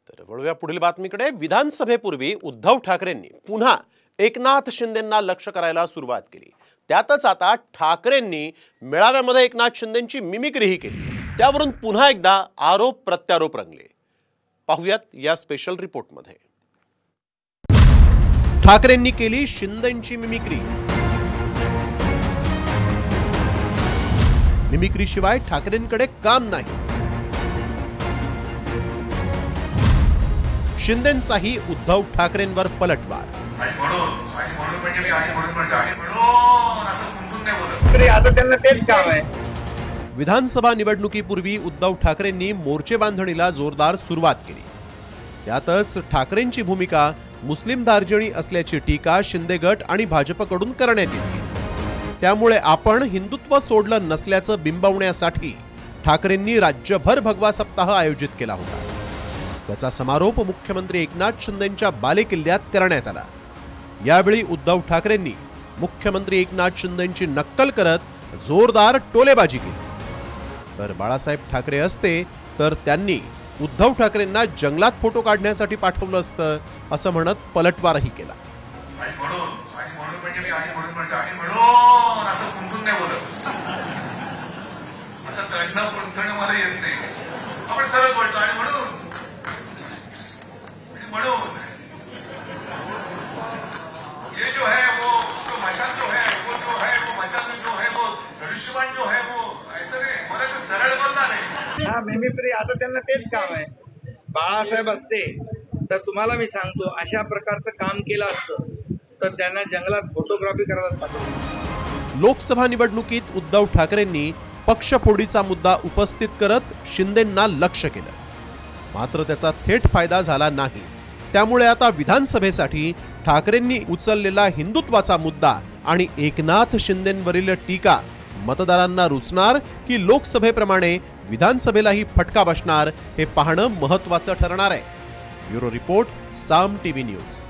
तर वळूया पुढील बातमीकडे। विधानसभेपूर्वी उद्धव ठाकरेंनी पुन्हा एकनाथ शिंदेंना लक्ष्य करायला सुरुवात केली। त्यातच आता ठाकरेंनी मेळाव्यामध्ये एकनाथ शिंदेंची मिमिक्रीही केली। त्यावरून पुन्हा एकदा आरोप प्रत्यारोप रंगले। पाहूयात या स्पेशल रिपोर्टमध्ये। ठाकरेंनी केली शिंदेंची मिमिक्री। मिमिक्री शिवाय ठाकरेंकडे काम नाही। शिंदेंचाही उद्धव ठाकरेंवर पलटवार। विधानसभा निवडणुकीपूर्वी उद्धव ठाकरेंनी मोर्चे बांधणीला जोरदार सुरुवात केली। त्यातच ठाकरेंची भूमिका मुस्लिम धार्जिणी असल्याची टीका शिंदे गट आणि भाजपकडून करण्यात येते। त्यामुळे आपण हिंदुत्व सोडलं नसल्याचं बिंबवण्यासाठी ठाकरेंनी राज्यभर भगवा सप्ताह आयोजित केला होता। त्याचा समारोप मुख्यमंत्री एकनाथ शिंदेंच्या बालेकिल्ल्यात करण्यात आला। यावेळी उद्धव ठाकरेंनी मुख्यमंत्री एकनाथ शिंदेंची नक्कल करत जोरदार टोलेबाजी केली। तर बाळासाहेब ठाकरे असते तर त्यांनी उद्धव ठाकरेंना जंगलात फोटो काढण्यासाठी पाठवलं असतं असं म्हणत पलटवारही केला। मिमिक्री आता त्यांना तेच काम आहे। बाळासाहेब असते तर तुम्हाला मी सांगतो अशा प्रकारचं काम केलं असतं तर त्यांना जंगलात फोटोग्राफी करायला पाठवलं। लोकसभा निवडणुकीत उद्धव ठाकरेंनी पक्षफोडीचा मुद्दा उपस्थित करत शिंदेंना लक्ष्य केलं, मात्र त्याचा थेट फायदा झाला नाही। त्यामुळे आता विधानसभेसाठी ठाकरेंनी उचललेला हिंदुत्वाचा मुद्दा आणि एकनाथ शिंदेंवरील टीका मतदारांना रुचणार की लोकसभेप्रमाणे विधानसभेलाही फटका बसणार हे पाहणं महत्त्वाचं ठरणार आहे। ब्युरो रिपोर्ट, साम टीव्ही न्यूज।